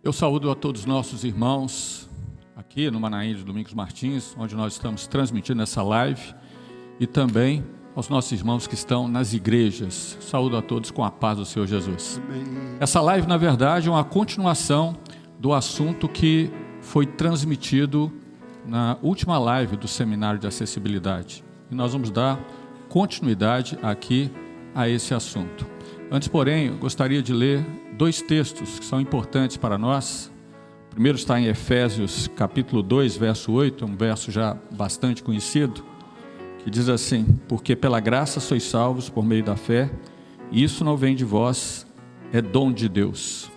Eu saúdo a todos os nossos irmãos aqui no Manaim de Domingos Martins, onde nós estamos transmitindo essa live, e também aos nossos irmãos que estão nas igrejas. Saúdo a todos com a paz do Senhor Jesus. Amém. Essa live, na verdade, é uma continuação do assunto que foi transmitido na última live do Seminário de Acessibilidade. E nós vamos dar continuidade aqui a esse assunto. Antes, porém, eu gostaria de ler dois textos que são importantes para nós. O primeiro está em Efésios, capítulo 2, verso 8, um verso já bastante conhecido, que diz assim: porque pela graça sois salvos por meio da fé, e isso não vem de vós, é dom de Deus.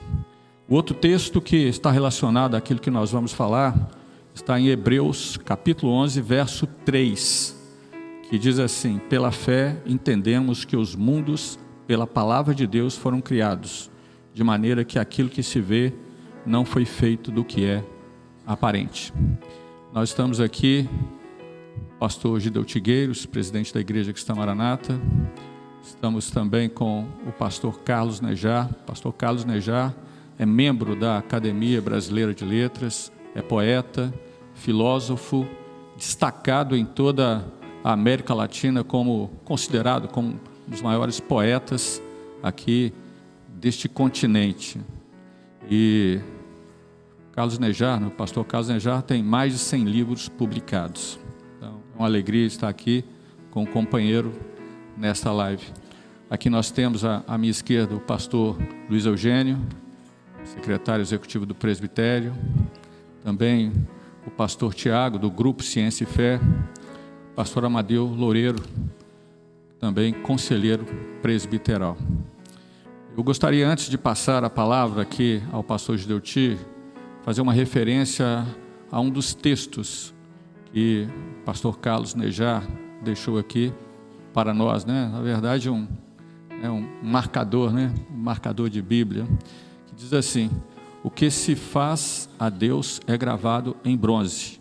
O outro texto que está relacionado àquilo que nós vamos falar está em Hebreus, capítulo 11, verso 3, que diz assim: pela fé entendemos que os mundos pela palavra de Deus foram criados, de maneira que aquilo que se vê não foi feito do que é aparente. Nós estamos aqui, pastor Gideu Tigueiros, presidente da Igreja Cristã Maranata. Estamos também com o pastor Carlos Nejar. Pastor Carlos Nejar é membro da Academia Brasileira de Letras, é poeta, filósofo, destacado em toda a América Latina, considerado como um dos maiores poetas aqui deste continente. E Carlos Nejar, o pastor Carlos Nejar, tem mais de 100 livros publicados. Então, é uma alegria estar aqui com o companheiro nesta live. Aqui nós temos à minha esquerda o pastor Luiz Eugênio, secretário executivo do presbitério, também o pastor Tiago, do Grupo Ciência e Fé, o pastor Amadeu Loureiro, também conselheiro presbiteral. Eu gostaria, antes de passar a palavra aqui ao pastor Gideu Ti, fazer uma referência a um dos textos que o pastor Carlos Nejar deixou aqui para nós, né? Na verdade, um marcador, né? Um marcador de Bíblia, que diz assim: o que se faz a Deus é gravado em bronze,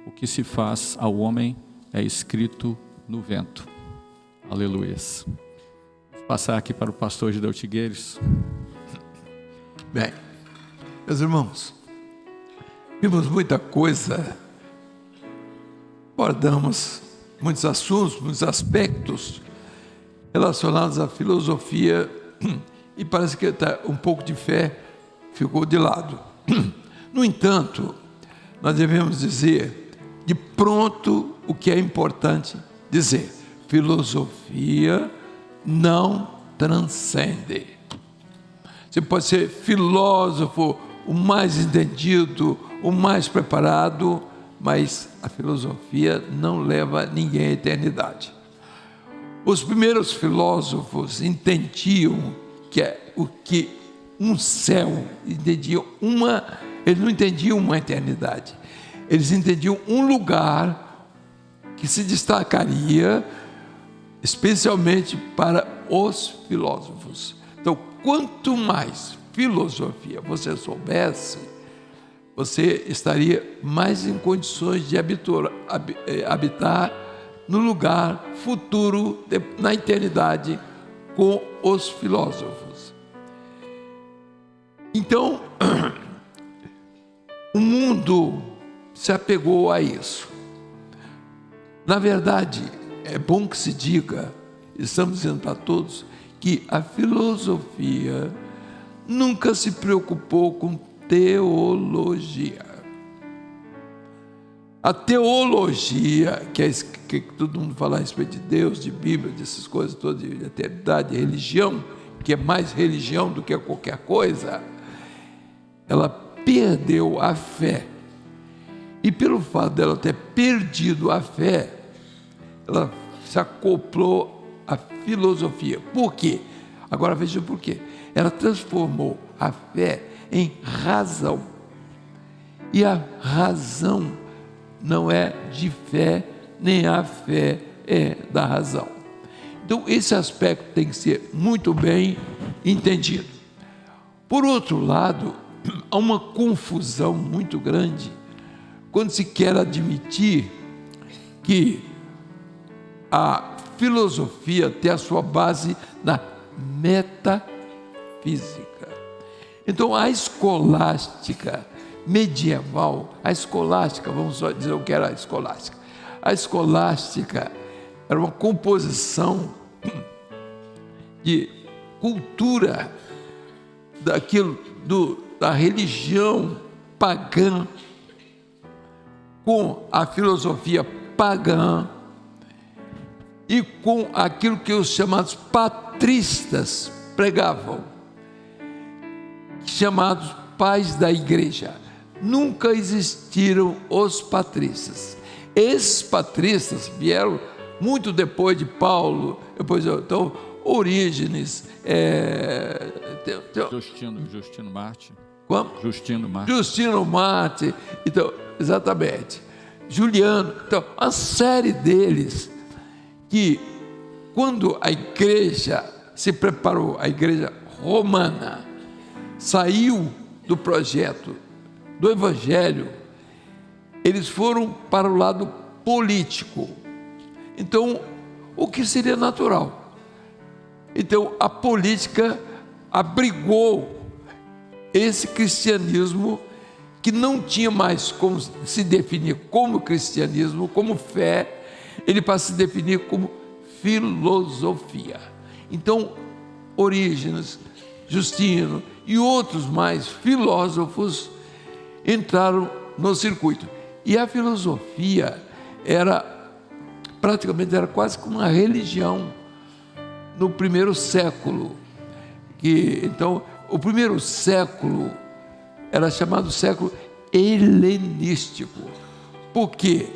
o que se faz ao homem é escrito no vento. Aleluias. Vou passar aqui para o pastor Gideu Tigueiros. Bem, meus irmãos, vimos muita coisa, abordamos muitos assuntos, muitos aspectos relacionados à filosofia, e parece que um pouco de fé ficou de lado. No entanto, nós devemos dizer de pronto o que é importante dizer: filosofia não transcende. Você pode ser filósofo, o mais entendido, o mais preparado, mas a filosofia não leva ninguém à eternidade. Os primeiros filósofos entendiam que é o que um céu, eles não entendiam uma eternidade, eles entendiam um lugar que se destacaria especialmente para os filósofos. Então, quanto mais filosofia você soubesse, você estaria mais em condições de habitar no lugar futuro, na eternidade, com os filósofos. Então, o mundo se apegou a isso. Na verdade, é bom que se diga, estamos dizendo para todos, que a filosofia nunca se preocupou com teologia. A teologia, que todo mundo fala a respeito de Deus, de Bíblia, dessas coisas todas, de eternidade, de religião, que é mais religião do que qualquer coisa, ela perdeu a fé. E pelo fato dela ter perdido a fé, ela se acoplou à filosofia. Por quê? Agora veja por quê. Ela transformou a fé em razão. E a razão não é de fé, nem a fé é da razão. Então esse aspecto tem que ser muito bem entendido. Por outro lado, há uma confusão muito grande quando se quer admitir que a filosofia tem a sua base na metafísica. Então a escolástica medieval, a escolástica, vamos só dizer o que era a escolástica. A escolástica era uma composição de cultura da religião pagã com a filosofia pagã e com aquilo que os chamados patristas pregavam, chamados pais da igreja. Nunca existiram os patristas. Esses patristas vieram muito depois de Paulo, depois então Orígenes, Justino Marte. Como? Justino Marte, então, exatamente. Juliano, então, uma série deles que, quando a igreja se preparou, a igreja romana saiu do projeto do evangelho, eles foram para o lado político. Então, o que seria natural? Então, a política abrigou esse cristianismo que não tinha mais como se definir como cristianismo, como fé, ele passa a se definir como filosofia. Então, Orígenes, Justino e outros mais filósofos entraram no circuito. E a filosofia era quase como uma religião no primeiro século. Então, o primeiro século era chamado século helenístico, porque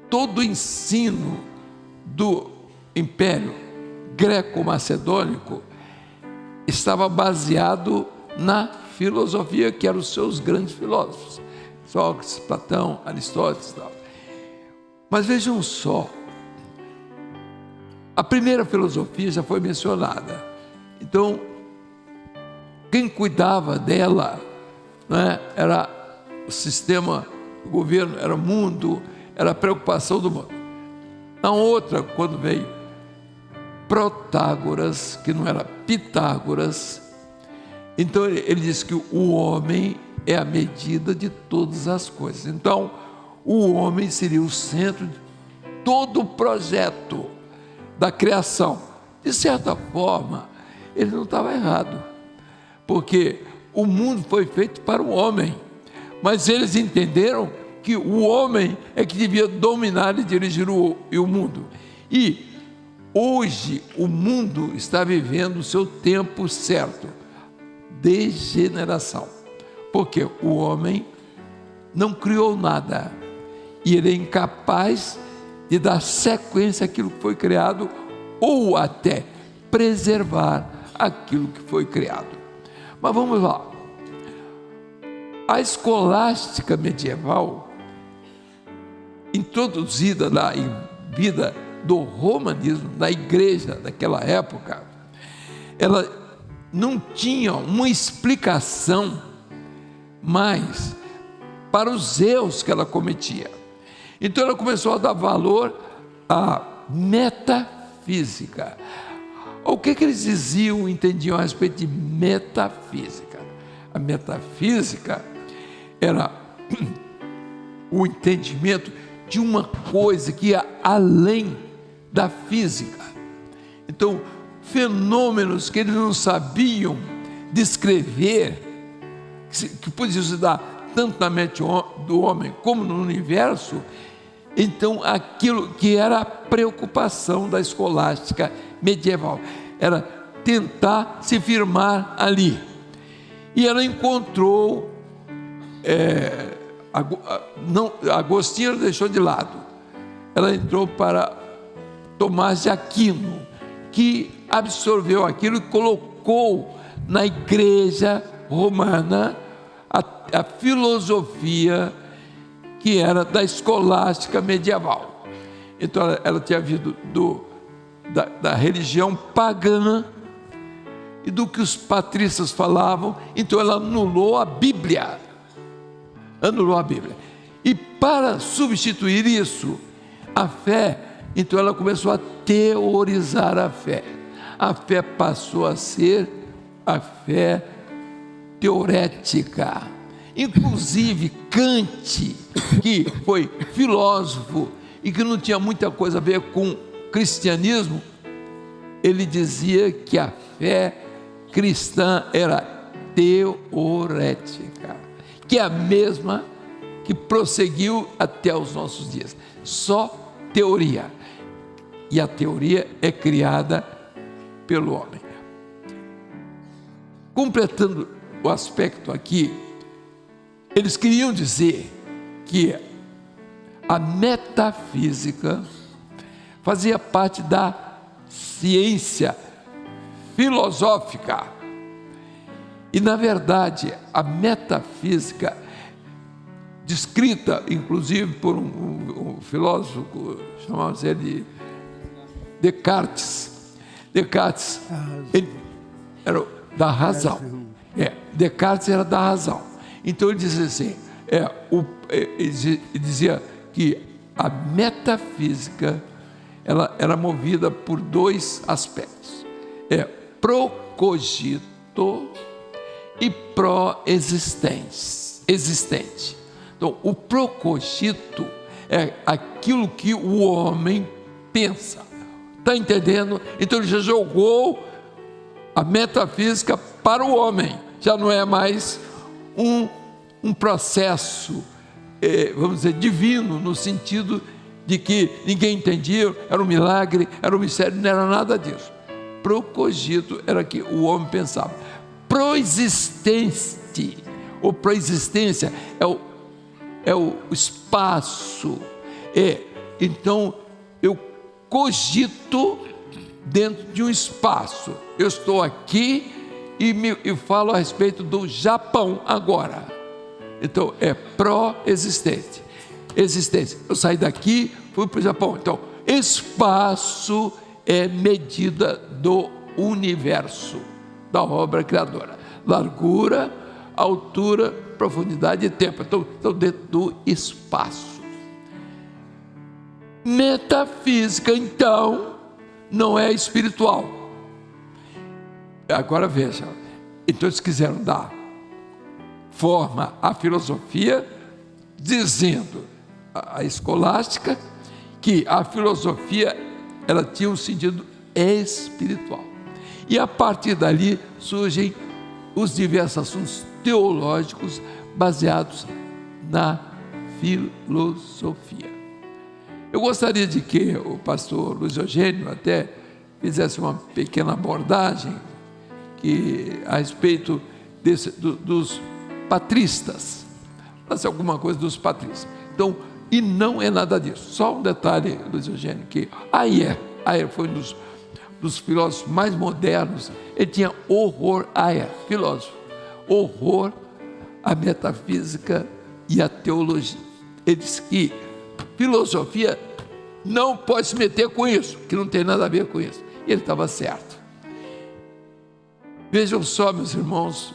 todo o ensino do Império Greco-Macedônico estava baseado na filosofia, que eram os seus grandes filósofos, Sócrates, Platão, Aristóteles e tal. Mas vejam só, a primeira filosofia já foi mencionada. Então, quem cuidava dela, né, era o sistema, o governo, era o mundo, era a preocupação do mundo. Na outra, quando veio Protágoras, que não era Pitágoras, então ele disse que o homem é a medida de todas as coisas. Então, o homem seria o centro de todo o projeto da criação. De certa forma, ele não estava errado, porque o mundo foi feito para o homem, mas eles entenderam que o homem é que devia dominar e dirigir o mundo. E hoje o mundo está vivendo o seu tempo certo, degeneração, porque o homem não criou nada e ele é incapaz de dar sequência àquilo que foi criado ou até preservar aquilo que foi criado. Mas vamos lá. A escolástica medieval, introduzida na vida do romanismo, da igreja daquela época, ela não tinha uma explicação mais para os erros que ela cometia. Então ela começou a dar valor à metafísica. O que eles diziam, entendiam a respeito de metafísica? A metafísica era o entendimento de uma coisa que ia além da física. Então, fenômenos que eles não sabiam descrever, que podiam se dar tanto na mente do homem como no universo. Então, aquilo que era a preocupação da escolástica medieval era tentar se firmar ali. E ela encontrou, Agostinho deixou de lado, ela entrou para Tomás de Aquino, que absorveu aquilo e colocou na igreja romana a filosofia que era da escolástica medieval. Então ela tinha vindo da religião pagã e do que os patristas falavam. Então ela anulou a Bíblia. E para substituir isso, a fé, então ela começou a teorizar a fé. A fé passou a ser a fé teorética. Inclusive Kant, que foi filósofo e que não tinha muita coisa a ver com cristianismo, ele dizia que a fé cristã era teorética, que é a mesma que prosseguiu até os nossos dias. Só teoria. E a teoria é criada pelo homem. Completando o aspecto aqui, eles queriam dizer que a metafísica fazia parte da ciência filosófica. E, na verdade, a metafísica, descrita inclusive por um filósofo, chamamos ele de Descartes. Descartes, ele era da razão. Descartes era da razão. Então ele dizia assim, ele dizia que a metafísica ela era movida por dois aspectos: procogito e pró-existente. Então, o procogito é aquilo que o homem pensa. Está entendendo? Então ele já jogou a metafísica para o homem. Já não é mais um processo, vamos dizer, divino, no sentido de que ninguém entendia, era um milagre, era um mistério, não era nada disso. Procogito era que o homem pensava. Proexistente, ou proexistência, é o espaço. Então, eu cogito dentro de um espaço. Eu estou aqui e falo a respeito do Japão agora. Então, é pró-existente. Existência. Eu saí daqui, fui para o Japão. Então, espaço é medida do universo, da obra criadora. Largura, altura, profundidade e tempo. Então dentro do espaço. Metafísica, então, não é espiritual. Agora veja, então eles quiseram dar forma à filosofia, dizendo a escolástica que a filosofia ela tinha um sentido espiritual. E a partir dali surgem os diversos assuntos teológicos baseados na filosofia. Eu gostaria de que o pastor Luiz Eugênio até fizesse uma pequena abordagem a respeito dos patristas, falasse alguma coisa dos patristas. Então, e não é nada disso. Só um detalhe, Luiz Eugênio, que Ayer foi um dos filósofos mais modernos. Ele tinha horror, filósofo, horror à metafísica e à teologia. Ele disse que filosofia não pode se meter com isso, que não tem nada a ver com isso. E ele estava certo. Vejam só, meus irmãos,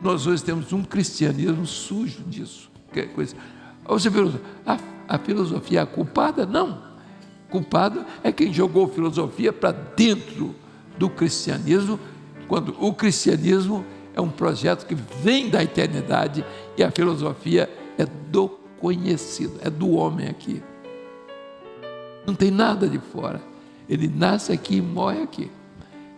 nós hoje temos um cristianismo sujo disso. Você pergunta, a filosofia é a culpada? Não. Culpado é quem jogou filosofia para dentro do cristianismo, quando o cristianismo é um projeto que vem da eternidade e a filosofia é do conhecido, é do homem aqui. Não tem nada de fora. Ele nasce aqui e morre aqui.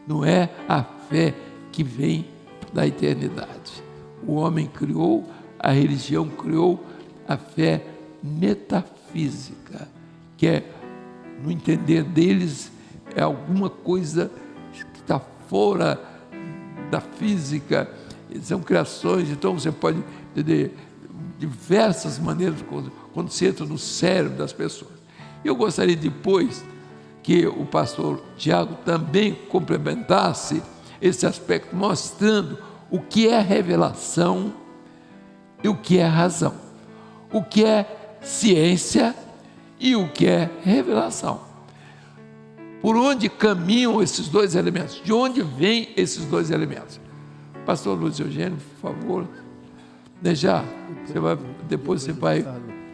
Não é a fé que vem da eternidade. O homem criou, a religião criou a fé metafísica, que é, no entender deles, é alguma coisa que está fora da física, são criações. Então você pode entender diversas maneiras quando se entra no cérebro das pessoas. Eu gostaria depois que o pastor Tiago também complementasse esse aspecto, mostrando o que é revelação e o que é razão, o que é ciência e o que é revelação. Por onde caminham esses dois elementos? De onde vêm esses dois elementos? Pastor Luiz Eugênio, por favor. Depois você vai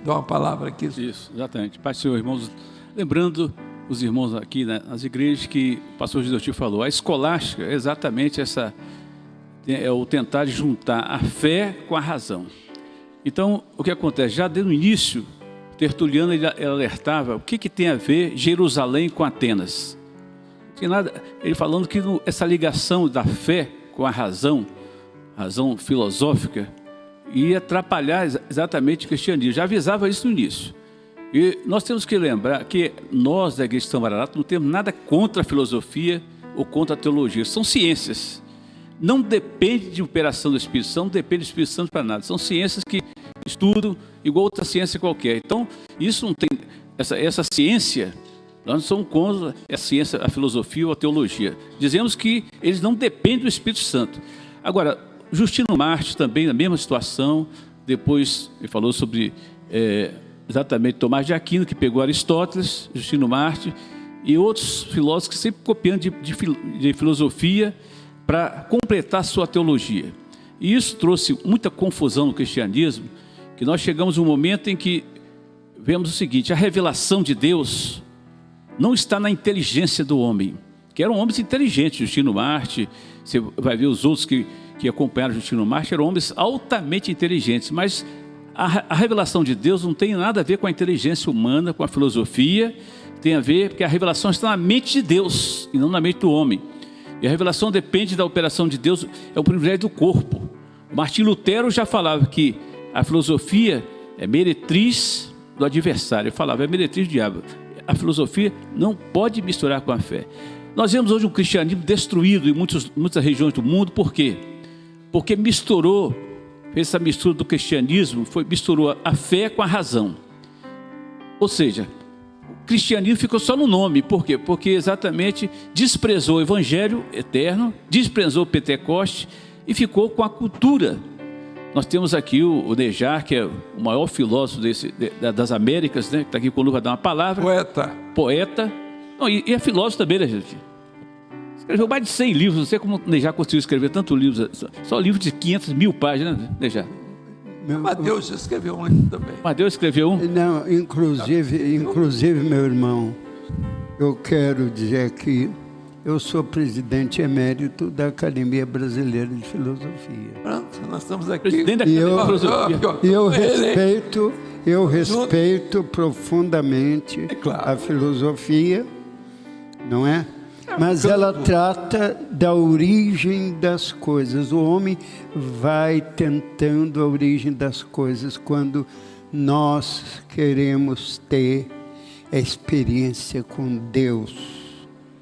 dar uma palavra aqui. Isso, exatamente. Pai do Senhor, irmãos, lembrando os irmãos aqui nas igrejas que o pastor José falou, a escolástica é exatamente é o tentar juntar a fé com a razão. Então, o que acontece? Já desde o início, Tertuliano ele alertava o que tem a ver Jerusalém com Atenas. Não tinha nada, ele falando que essa ligação da fé com a razão filosófica, ia atrapalhar exatamente o cristianismo. Já avisava isso no início. E nós temos que lembrar que nós, da Igreja de São Mararato, não temos nada contra a filosofia ou contra a teologia. São ciências. Não depende de operação do Espírito Santo, não depende do Espírito Santo para nada. São ciências que estudam igual outra ciência qualquer. Então, isso não tem... Essa ciência, nós não somos contra a ciência, a filosofia ou a teologia. Dizemos que eles não dependem do Espírito Santo. Agora, Justino Marte também, na mesma situação, depois ele falou sobre exatamente Tomás de Aquino, que pegou Aristóteles, Justino Marte, e outros filósofos que sempre copiando de filosofia para completar sua teologia. E isso trouxe muita confusão no cristianismo, que nós chegamos a um momento em que vemos o seguinte: a revelação de Deus não está na inteligência do homem, que eram homens inteligentes. Justino Marte, você vai ver os outros que acompanharam Justino Marte, eram homens altamente inteligentes, mas a revelação de Deus não tem nada a ver com a inteligência humana, com a filosofia, tem a ver porque a revelação está na mente de Deus e não na mente do homem. E a revelação depende da operação de Deus, é o privilégio do corpo. Martim Lutero já falava que a filosofia é meretriz do adversário. Ele falava, é meretriz do diabo. A filosofia não pode misturar com a fé. Nós vemos hoje um cristianismo destruído em muitas regiões do mundo. Por quê? Porque fez essa mistura do cristianismo, misturou a fé com a razão. Ou seja, o cristianismo ficou só no nome. Por quê? Porque exatamente desprezou o evangelho eterno, desprezou o Pentecoste e ficou com a cultura. Nós temos aqui o Nejar, que é o maior filósofo das Américas, né? Que está aqui conosco para dar uma palavra. Poeta. Não, e é filósofo também, né, gente? Escreveu mais de 100 livros. Não sei como o Nejar conseguiu escrever tantos livros. Só livros de 500 mil páginas, né, Nejar? Mateus escreveu um livro também. Mateus escreveu um? Não, inclusive, meu irmão, eu quero dizer que eu sou presidente emérito da Academia Brasileira de Filosofia. Pronto, nós estamos aqui. Presidente da Academia de Filosofia. Eu respeito profundamente a filosofia, não é? Mas ela trata da origem das coisas. O homem vai tentando a origem das coisas quando nós queremos ter a experiência com Deus.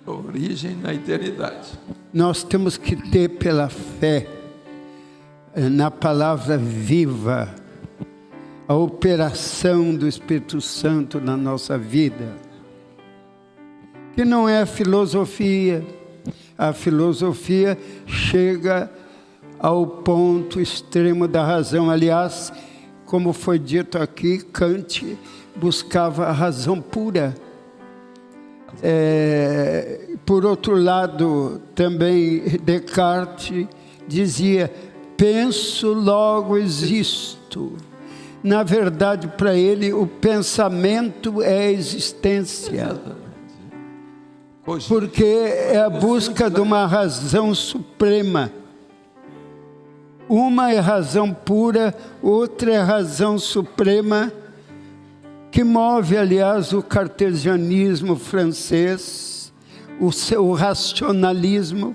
Origem na eternidade. Nós temos que ter pela fé na palavra viva a operação do Espírito Santo na nossa vida. Que não é filosofia. A filosofia chega ao ponto extremo da razão. Aliás, como foi dito aqui, Kant buscava a razão pura. Por outro lado, também Descartes dizia: penso, logo existo. Na verdade, para ele, o pensamento é a existência. Porque é a busca de uma razão suprema. Uma é razão pura, outra é razão suprema, que move, aliás, o cartesianismo francês, o racionalismo,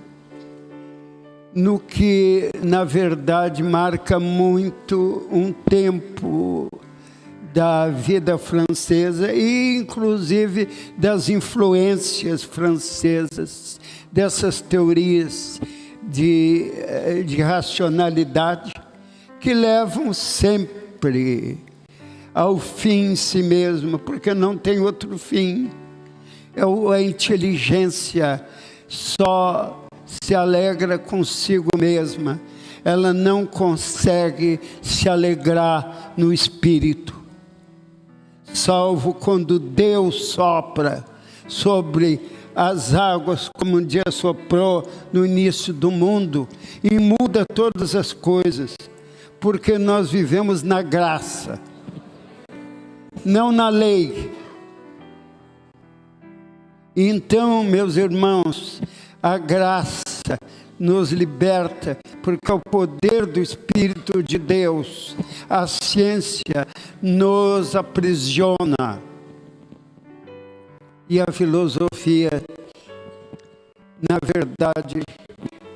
no que, na verdade, marca muito um tempo da vida francesa e, inclusive, das influências francesas, dessas teorias de racionalidade que levam sempre ao fim em si mesmo, porque não tem outro fim. A inteligência só se alegra consigo mesma, ela não consegue se alegrar no espírito, salvo quando Deus sopra sobre as águas, como um dia soprou no início do mundo, e muda todas as coisas, porque nós vivemos na graça, não na lei. Então, meus irmãos, a graça nos liberta porque é o poder do Espírito de Deus. A ciência nos aprisiona. E a filosofia, na verdade,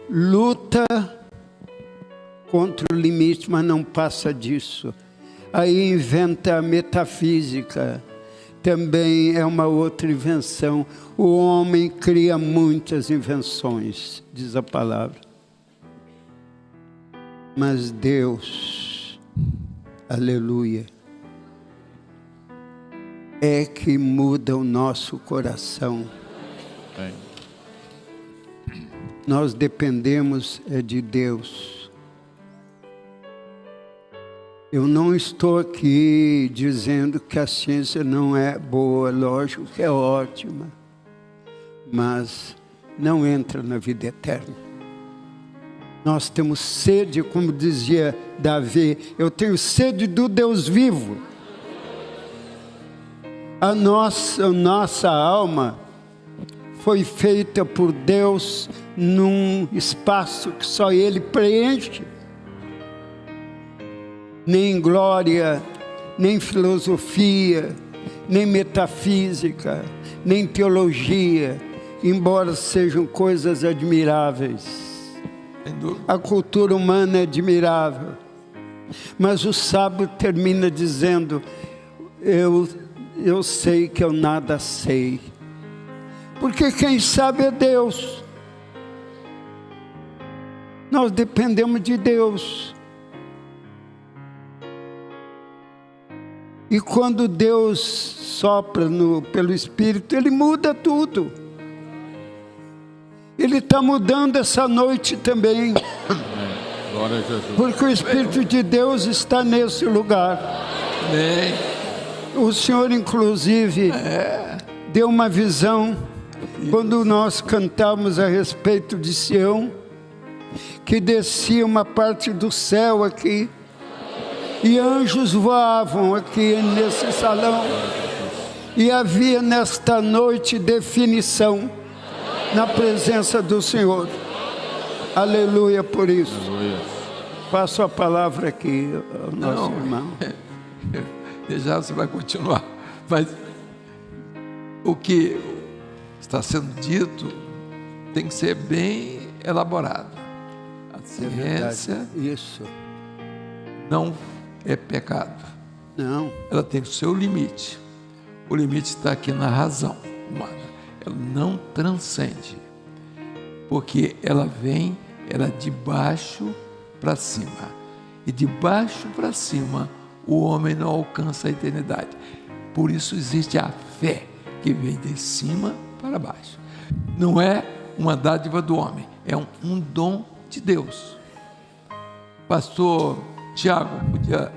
luta contra o limite, mas não passa disso. Aí inventa a metafísica, também é uma outra invenção. O homem cria muitas invenções, diz a palavra. Mas Deus, aleluia, é que muda o nosso coração. Nós dependemos de Deus. Eu não estou aqui dizendo que a ciência não é boa, lógico que é ótima, mas não entra na vida eterna. Nós temos sede, como dizia Davi, eu tenho sede do Deus vivo. A nossa alma foi feita por Deus num espaço que só Ele preenche. Nem glória, nem filosofia, nem metafísica, nem teologia, embora sejam coisas admiráveis. A cultura humana é admirável, mas o sábio termina dizendo, eu sei que eu nada sei, porque quem sabe é Deus. Nós dependemos de Deus. E quando Deus sopra pelo Espírito, Ele muda tudo. Ele está mudando essa noite também. Glória a Jesus. Porque o Espírito de Deus está nesse lugar. Amém. O Senhor, inclusive, deu uma visão quando nós cantamos a respeito de Sião, que descia uma parte do céu aqui. E anjos voavam aqui nesse salão. E havia nesta noite definição na presença do Senhor. Aleluia por isso. Aleluia. Passo a palavra aqui ao nosso irmão. Já você vai continuar. Mas o que está sendo dito tem que ser bem elaborado. A ciência Isso. não é pecado. Não. Ela tem o seu limite. O limite está aqui na razão humana. Ela não transcende. Porque ela vem, de baixo para cima. E de baixo para cima, o homem não alcança a eternidade. Por isso existe a fé, que vem de cima para baixo. Não é uma dádiva do homem, é um dom de Deus. Pastor Tiago, podia...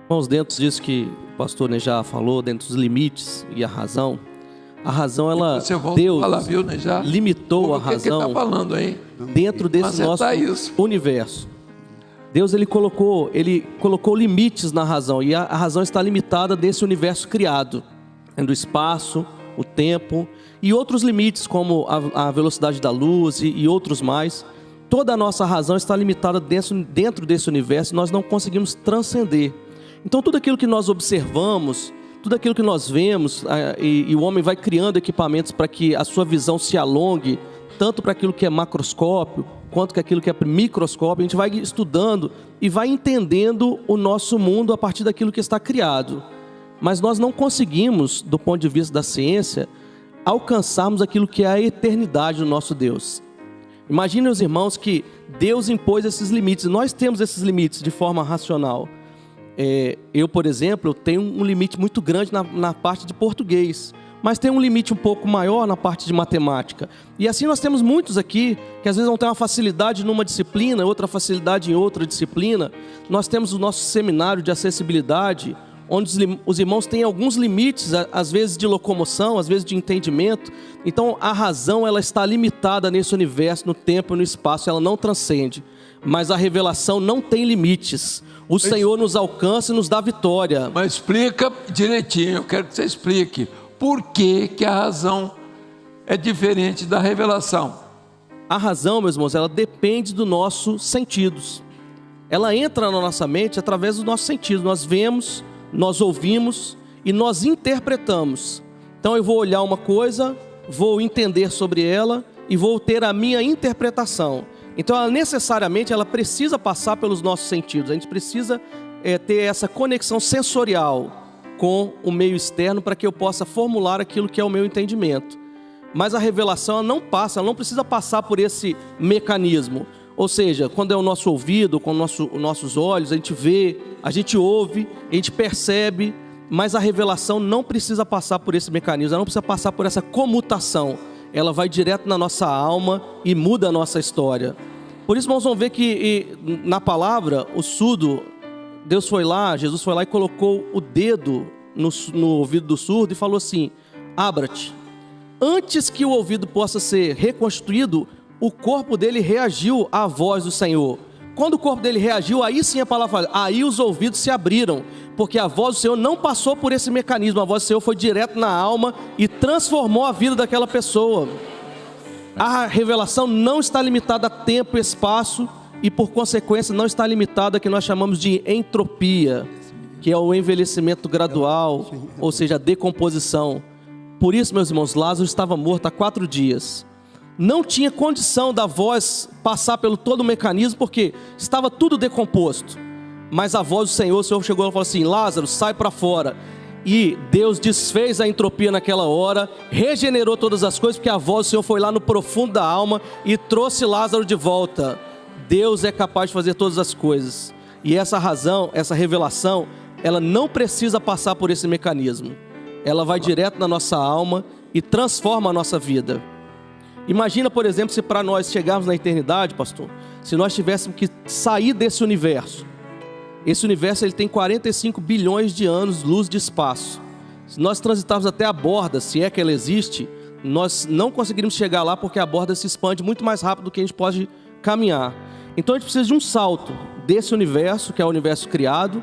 Irmãos, dentro disso que o pastor já falou, dentro dos limites e a razão ela, Deus falar, viu, limitou a razão que tá falando, hein? Dentro desse nosso universo. Deus ele colocou limites na razão, e a razão está limitada desse universo criado, do espaço, o tempo e outros limites como a velocidade da luz e outros mais. Toda a nossa razão está limitada dentro desse universo, nós não conseguimos transcender. Então tudo aquilo que nós observamos, tudo aquilo que nós vemos, e o homem vai criando equipamentos para que a sua visão se alongue, tanto para aquilo que é macroscópio, quanto que aquilo que é microscópio, a gente vai estudando e vai entendendo o nosso mundo a partir daquilo que está criado. Mas nós não conseguimos, do ponto de vista da ciência, alcançarmos aquilo que é a eternidade do nosso Deus. Imaginem os irmãos que Deus impôs esses limites, nós temos esses limites de forma racional. Eu, por exemplo, tenho um limite muito grande na parte de português, mas tem um limite um pouco maior na parte de matemática. E assim nós temos muitos aqui, que às vezes vão ter uma facilidade numa disciplina, outra facilidade em outra disciplina. Nós temos o nosso seminário de acessibilidade, onde os irmãos têm alguns limites, às vezes de locomoção, às vezes de entendimento. Então a razão ela está limitada nesse universo, no tempo e no espaço, ela não transcende. Mas a revelação não tem limites. O Senhor nos alcança e nos dá vitória. Mas explica direitinho, eu quero que você explique. Por que a razão é diferente da revelação? a razão, meus irmãos, ela depende dos nossos sentidos. Ela entra na nossa mente através dos nossos sentidos. Nós vemos, nós ouvimos e nós interpretamos. Então eu vou olhar uma coisa, vou entender sobre ela e vou ter a minha interpretação. Então ela necessariamente ela precisa passar pelos nossos sentidos. A gente precisa ter essa conexão sensorial com o meio externo para que eu possa formular aquilo que é o meu entendimento. Mas a revelação ela não passa, ela não precisa passar por esse mecanismo. Ou seja, quando é o nosso ouvido, com os nossos olhos, a gente vê, a gente ouve, a gente percebe, mas a revelação não precisa passar por esse mecanismo, ela não precisa passar por essa comutação. Ela vai direto na nossa alma e muda a nossa história. Por isso nós vamos ver que na palavra, o surdo, Jesus foi lá e colocou o dedo no ouvido do surdo e falou assim: abra-te. Antes que o ouvido possa ser reconstruído, o corpo dele reagiu à voz do Senhor. Quando o corpo dele reagiu, aí sim a palavra fala, aí os ouvidos se abriram, porque a voz do Senhor não passou por esse mecanismo, a voz do Senhor foi direto na alma e transformou a vida daquela pessoa. A revelação não está limitada a tempo e espaço e por consequência não está limitada a que nós chamamos de entropia, que é o envelhecimento gradual, ou seja, a decomposição. Por isso, meus irmãos, Lázaro estava morto há 4 dias. Não tinha condição da voz passar pelo todo o mecanismo, porque estava tudo decomposto. Mas a voz do Senhor, o Senhor chegou e falou assim: Lázaro, sai para fora. E Deus desfez a entropia naquela hora, regenerou todas as coisas, porque a voz do Senhor foi lá no profundo da alma e trouxe Lázaro de volta. Deus é capaz de fazer todas as coisas. E essa razão, essa revelação, ela não precisa passar por esse mecanismo. Ela vai direto na nossa alma e transforma a nossa vida. Imagina, por exemplo, se para nós chegarmos na eternidade, pastor, se nós tivéssemos que sair desse universo. Esse universo ele tem 45 bilhões de anos, luz de espaço. Se nós transitarmos até a borda, se é que ela existe, nós não conseguiríamos chegar lá, porque a borda se expande muito mais rápido do que a gente pode caminhar. Então a gente precisa de um salto desse universo, que é o universo criado,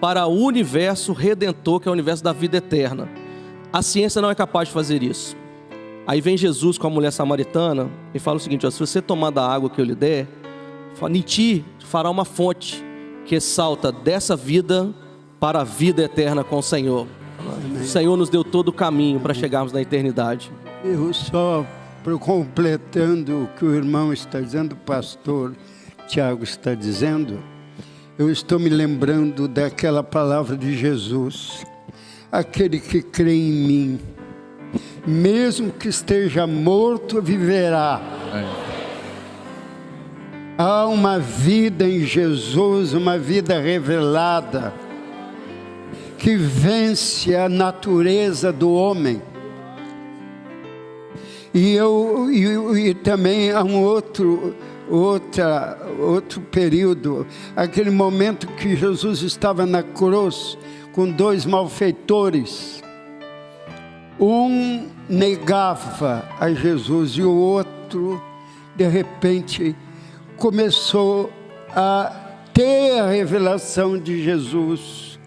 para o universo redentor, que é o universo da vida eterna. A ciência não é capaz de fazer isso. Aí vem Jesus com a mulher samaritana e fala o seguinte: ó, se você tomar da água que eu lhe der, em ti fará uma fonte que salta dessa vida para a vida eterna com o Senhor. Amém. O Senhor nos deu todo o caminho para chegarmos na eternidade. Eu só, completando o que o irmão está dizendo, o pastor Tiago está dizendo, eu estou me lembrando daquela palavra de Jesus: aquele que crê em mim, mesmo que esteja morto, viverá. Há uma vida em Jesus, uma vida revelada, que vence a natureza do homem. E também há um outro período, aquele momento que Jesus estava na cruz com 2 malfeitores. Um negava a Jesus e o outro, de repente, começou a ter a revelação de Jesus.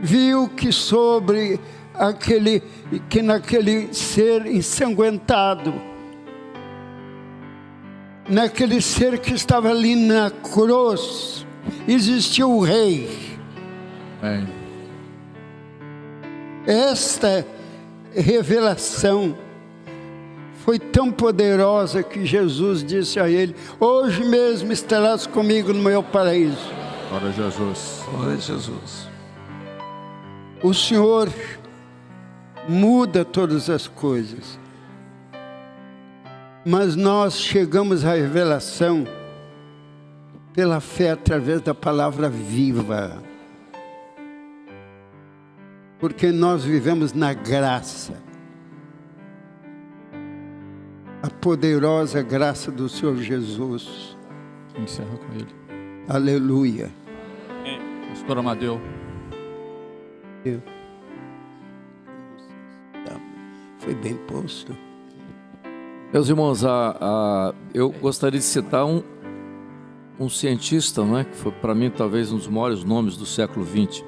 Viu que naquele ser ensanguentado, naquele ser que estava ali na cruz, existia o rei. Esta revelação foi tão poderosa que Jesus disse a ele: hoje mesmo estarás comigo no meu paraíso. Glória a Jesus. Glória a Jesus. O Senhor muda todas as coisas, mas nós chegamos à revelação pela fé através da palavra viva, porque nós vivemos na graça, a poderosa graça do Senhor Jesus. Encerra com ele. Aleluia. Pastor Amadeu. Foi bem posto. Meus irmãos, eu gostaria de citar um cientista, não é? Que foi para mim talvez um dos maiores nomes do século XX,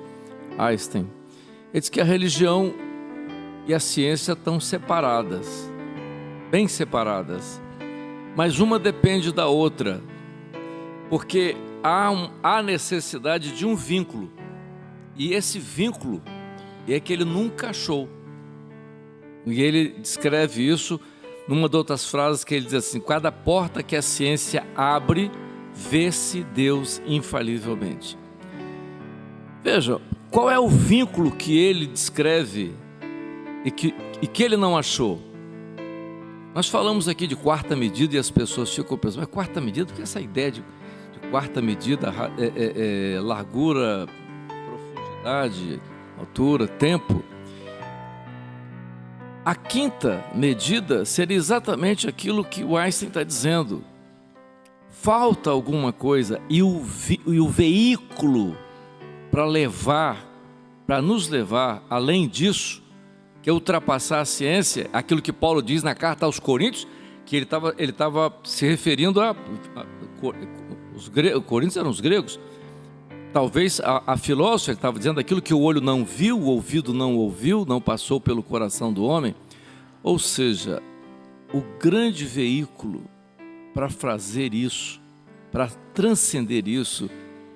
Einstein. Ele diz que a religião e a ciência estão separadas, bem separadas. mas uma depende da outra, porque há necessidade de um vínculo, e esse vínculo é que ele nunca achou. E ele descreve isso numa das outras frases, que ele diz assim: cada porta que a ciência abre, vê-se Deus infalivelmente. Veja, qual é o vínculo que ele descreve e que ele não achou? Nós falamos aqui de quarta medida e as pessoas ficam pensando, mas quarta medida? Porque essa ideia de quarta medida, largura, profundidade, altura, tempo. A quinta medida seria exatamente aquilo que o Einstein está dizendo. Falta alguma coisa, e o veículo para nos levar além disso, que é ultrapassar a ciência, aquilo que Paulo diz na carta aos Coríntios, que ele estava se referindo os Coríntios eram os gregos. Talvez a filósofa estava dizendo aquilo que o olho não viu, o ouvido não ouviu, não passou pelo coração do homem. Ou seja, o grande veículo para fazer isso, para transcender isso,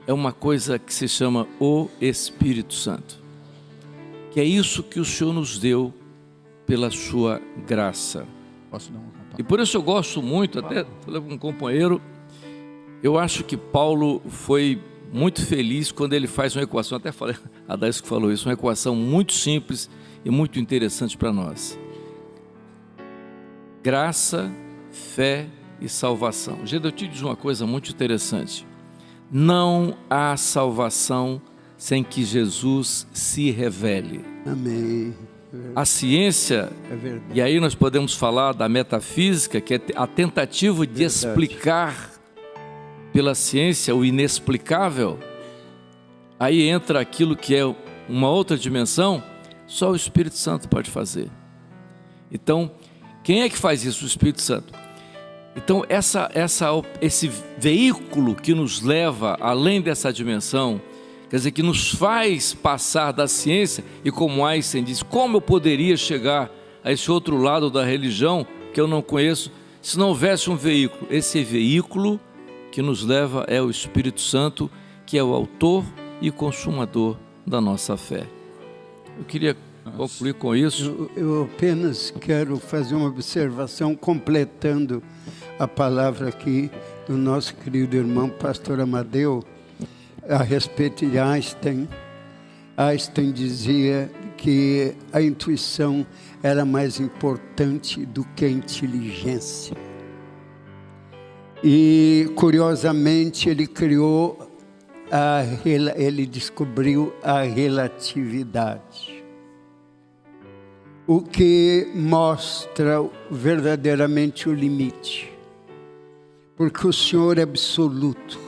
é uma coisa que se chama o Espírito Santo. Que é isso que o Senhor nos deu pela sua graça. Posso dar E por isso eu gosto muito, até falei com um companheiro, eu acho que Paulo foi muito feliz quando ele faz uma equação, até falei, a Daís que falou isso, uma equação muito simples e muito interessante para nós. Graça, fé e salvação. Gente, eu te digo uma coisa muito interessante. Não há salvação sem que Jesus se revele. Amém. A ciência, e aí nós podemos falar da metafísica, que é a tentativa de explicar pela ciência o inexplicável. Aí entra aquilo que é uma outra dimensão, só o Espírito Santo pode fazer. Então, quem é que faz isso? O Espírito Santo. Então, esse veículo que nos leva além dessa dimensão, quer dizer, que nos faz passar da ciência, e como Einstein diz, como eu poderia chegar a esse outro lado da religião que eu não conheço, se não houvesse um veículo? Esse veículo que nos leva é o Espírito Santo, que é o autor e consumador da nossa fé. Eu queria concluir com isso. Eu apenas quero fazer uma observação, completando a palavra aqui do nosso querido irmão pastor Amadeu, a respeito de Einstein. Einstein dizia que a intuição era mais importante do que a inteligência. E, curiosamente, ele descobriu a relatividade, o que mostra verdadeiramente o limite, porque o Senhor é absoluto.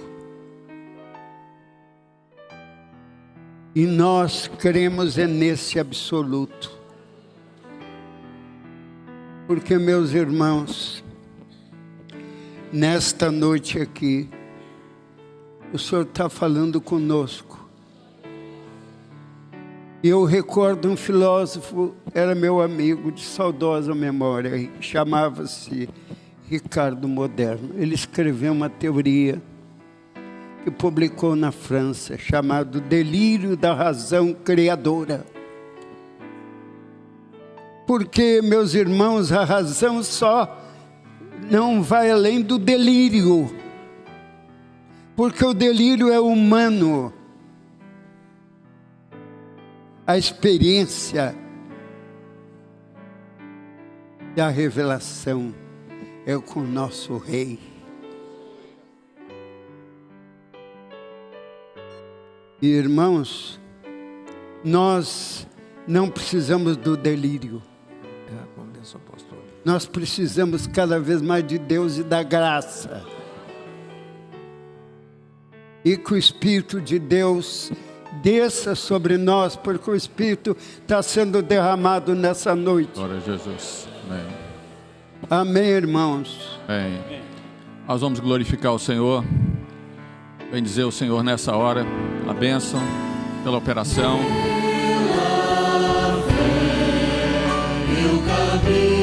E nós cremos nesse absoluto. Porque, meus irmãos, nesta noite aqui, o Senhor está falando conosco. E eu recordo um filósofo, era meu amigo de saudosa memória, chamava-se Ricardo Moderno. Ele escreveu uma teoria que publicou na França, chamado Delírio da Razão Criadora. Porque, meus irmãos, a razão só não vai além do delírio, porque o delírio é humano. A experiência da revelação é com o nosso Rei. E, irmãos, nós não precisamos do delírio. Nós precisamos cada vez mais de Deus e da graça. E que o Espírito de Deus desça sobre nós, porque o Espírito está sendo derramado nessa noite. Glória a Jesus. Amém. Amém, irmãos. Amém. Nós vamos glorificar o Senhor. Bendizer o Senhor nessa hora, pela bênção, pela operação. Eu caminho.